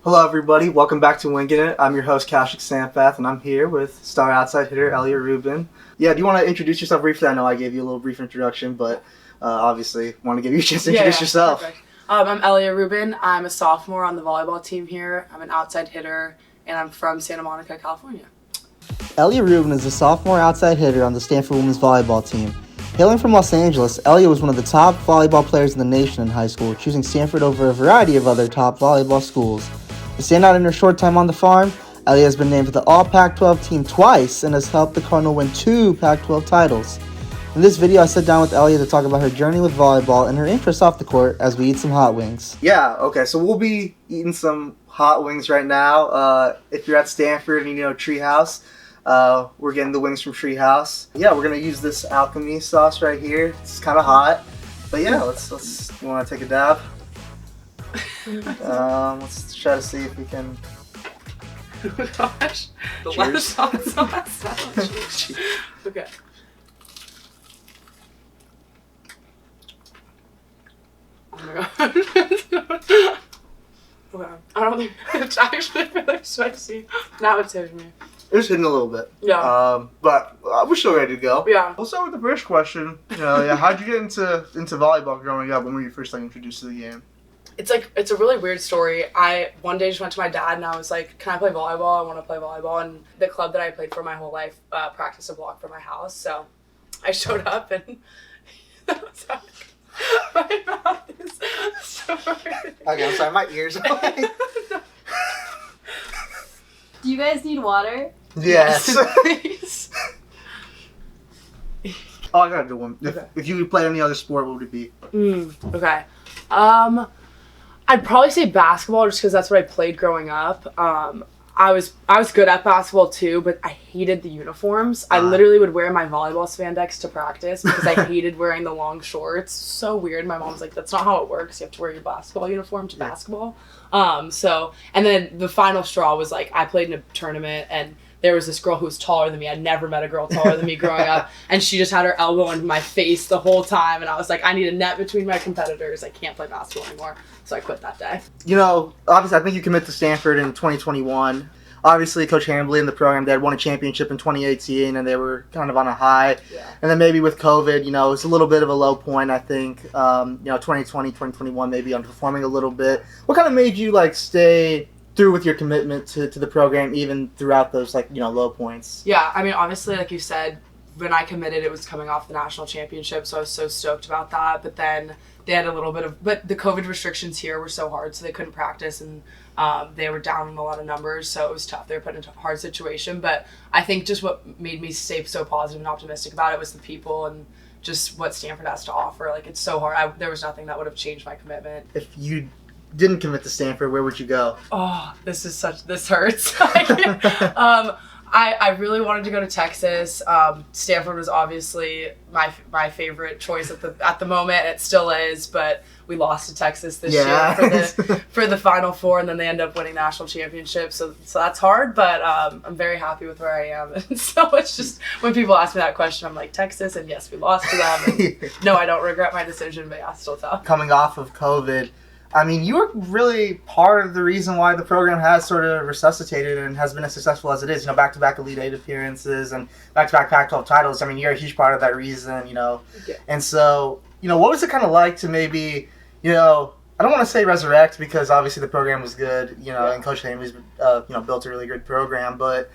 Hello everybody, welcome back to Wingin It. I'm your host Kaushik Sampath, and I'm here with star outside hitter Elia Rubin. Yeah, do you want to introduce yourself briefly? I know I gave you a little brief introduction, but obviously want to give you a chance to introduce yourself. Perfect. I'm Elia Rubin. I'm a sophomore on the volleyball team here. I'm an outside hitter, and I'm from Santa Monica, California. Elia Rubin is a sophomore outside hitter on the Stanford women's volleyball team. Hailing from Los Angeles, Elia was one of the top volleyball players in the nation in high school, choosing Stanford over a variety of other top volleyball schools. To stand out in her short time on the farm, Elia has been named to the All Pac-12 team twice and has helped the Cardinal win 2 Pac-12 titles. In this video, I sat down with Elia to talk about her journey with volleyball and her interests off the court as we eat some hot wings. Yeah, okay, so we'll be eating some hot wings right now. If you're at Stanford and you know Treehouse, we're getting the wings from Treehouse. Yeah, we're going to use this alchemy sauce right here. It's kind of hot, but yeah, let's you want to take a dab? Let's try to see if we can. Oh gosh, the Cheers. sauce. Okay. Oh my god. Okay. I don't think it's actually really spicy. Now it's hitting me. It's hitting a little bit. Yeah. But we're still ready to go. Yeah. We'll start with the first question. How'd you get into volleyball growing up? When were you first introduced to the game? It's a really weird story. I one day just went to my dad and I was like, can I play volleyball? I want to play volleyball. And the club that I played for my whole life practiced a block from my house. So I showed up and my mouth is so Okay, I'm sorry, my ears are like... Do you guys need water? Yes. Please. Oh, I got a good one. Okay. If you could play any other sport, what would it be? Okay. I'd probably say basketball just because that's what I played growing up. I was good at basketball too, but I hated the uniforms. I literally would wear my volleyball spandex to practice because I hated wearing the long shorts. So weird. My mom's like, that's not how it works. You have to wear your basketball uniform to basketball. And then the final straw was like, I played in a tournament and there was this girl who was taller than me. I'd never met a girl taller than me growing up. And she just had her elbow into my face the whole time. And I was like, I need a net between my competitors. I can't play basketball anymore. So I quit that day. Obviously, I think you commit to Stanford in 2021. Obviously, Coach Hambley and the program, they had won a championship in 2018, and they were kind of on a high. Yeah. And then maybe with COVID, it's a little bit of a low point, I think. 2020, 2021, maybe underperforming a little bit. What kind of made you, stay through with your commitment to the program even throughout those low points? Yeah, I mean, obviously, like you said, when I committed, it was coming off the national championship, so I was so stoked about that. But then they had a little bit of, but the COVID restrictions here were so hard, so they couldn't practice, and they were down in a lot of numbers, so it was tough. They were put in a hard situation. But I think just what made me stay so positive and optimistic about it was the people and just what Stanford has to offer. It's so hard. There was nothing that would have changed my commitment. If you didn't commit to Stanford, where would you go? Oh, this hurts. I really wanted to go to Texas. Stanford was obviously my favorite choice at the moment. It still is, but we lost to Texas this year for the Final Four, and then they end up winning national championship. So that's hard, but I'm very happy with where I am. And so it's just when people ask me that question, I'm like, Texas, and yes, we lost to them. And no, I don't regret my decision, but yeah, still tough. Coming off of COVID, I mean, you were really part of the reason why the program has sort of resuscitated and has been as successful as it is. Back-to-back Elite Eight appearances and back-to-back Pac-12 titles. I mean, you're a huge part of that reason, Yeah. And so, what was it kind of like to maybe, I don't want to say resurrect because obviously the program was good, and Coach Hamley's, built a really good program. But,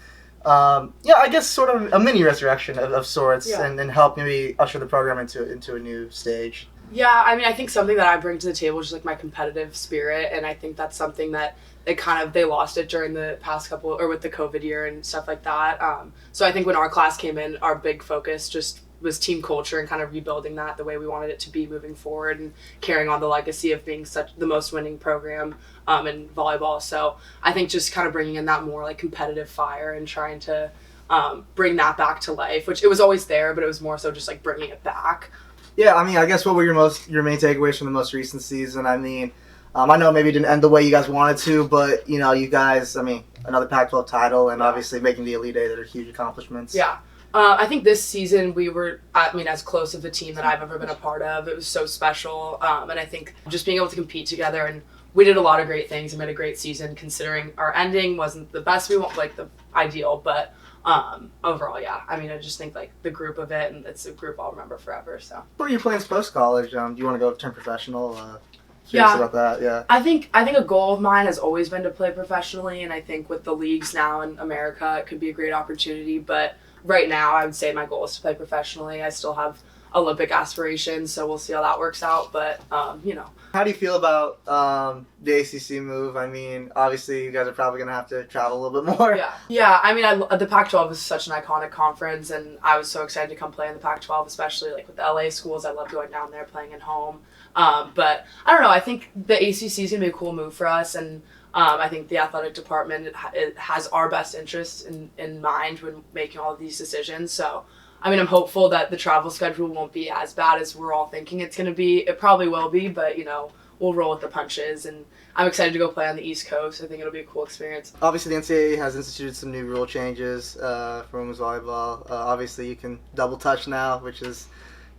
I guess sort of a mini resurrection of sorts and help maybe usher the program into a new stage. Yeah, I mean, I think something that I bring to the table is just my competitive spirit, and I think that's something that they lost it during the past couple, or with the COVID year and stuff like that. So I think when our class came in, our big focus just was team culture and kind of rebuilding that the way we wanted it to be moving forward and carrying on the legacy of being the most winning program in volleyball. So I think just kind of bringing in that more competitive fire and trying to bring that back to life, which it was always there, but it was more so just bringing it back. Yeah, I mean, I guess what were your main takeaways from the most recent season? I mean, I know maybe it didn't end the way you guys wanted to, but, you guys, I mean, another Pac-12 title and obviously making the Elite Eight that are huge accomplishments. Yeah. I think this season we were, as close of a team that I've ever been a part of. It was so special. And I think just being able to compete together and we did a lot of great things and made a great season considering our ending wasn't the best we want, like the ideal, but overall, yeah. I mean, I just think like the group of it, and it's a group I'll remember forever. So. What are your plans post college? Do you want to go turn professional? Yeah. About that. Yeah. I think a goal of mine has always been to play professionally, and I think with the leagues now in America, it could be a great opportunity. But right now, I would say my goal is to play professionally. I still have Olympic aspirations, so we'll see how that works out. But you know. How do you feel about the ACC move? I mean, obviously, you guys are probably going to have to travel a little bit more. Yeah. I mean, the Pac-12 is such an iconic conference, and I was so excited to come play in the Pac-12, especially like with the LA schools. I love going down there, playing at home. But I don't know. I think the ACC is going to be a cool move for us, and I think the athletic department it has our best interests in mind when making all of these decisions. So, I mean, I'm hopeful that the travel schedule won't be as bad as we're all thinking it's going to be. It probably will be, but, you know, we'll roll with the punches. And I'm excited to go play on the East Coast. I think it'll be a cool experience. Obviously, the NCAA has instituted some new rule changes for women's volleyball. Obviously, you can double touch now, which is,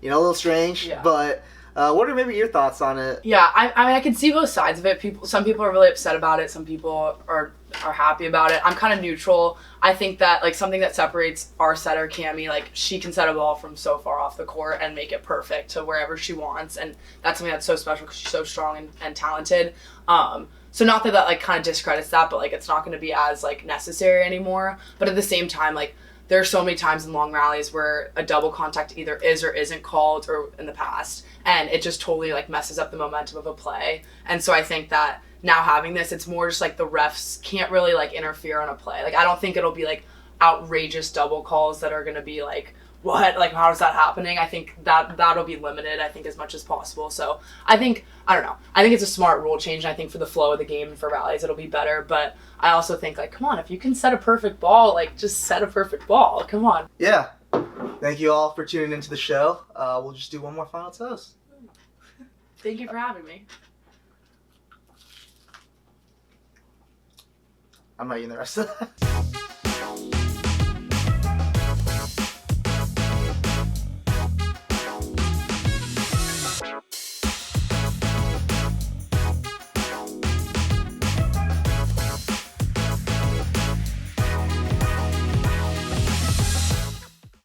you know, a little strange. Yeah. But what are maybe your thoughts on it? Yeah, I mean, I can see both sides of it. Some people are really upset about it. Some people are happy about it. I'm kind of neutral. I think that like something that separates our setter, Cammie, like she can set a ball from so far off the court and make it perfect to wherever she wants, and that's something that's so special because she's so strong and talented. So not that like kind of discredits that, but like it's not going to be as like necessary anymore. But at the same time, like there are so many times in long rallies where a double contact either is or isn't called or in the past, and it just totally like messes up the momentum of a play. And so I think that now having this, it's more just like the refs can't really like interfere on a play. Like I don't think it'll be like outrageous double calls that are going to be like, what, like how is that happening? I think that'll be limited, I think, as much as possible. So I don't know, I think it's a smart rule change, and I think for the flow of the game and for rallies it'll be better. But I also think like, come on, if you can set a perfect ball, like just set a perfect ball, come on. Yeah. Thank you all for tuning into the show. We'll just do one more final toast. Thank you for having me. I'm not eating the rest of that.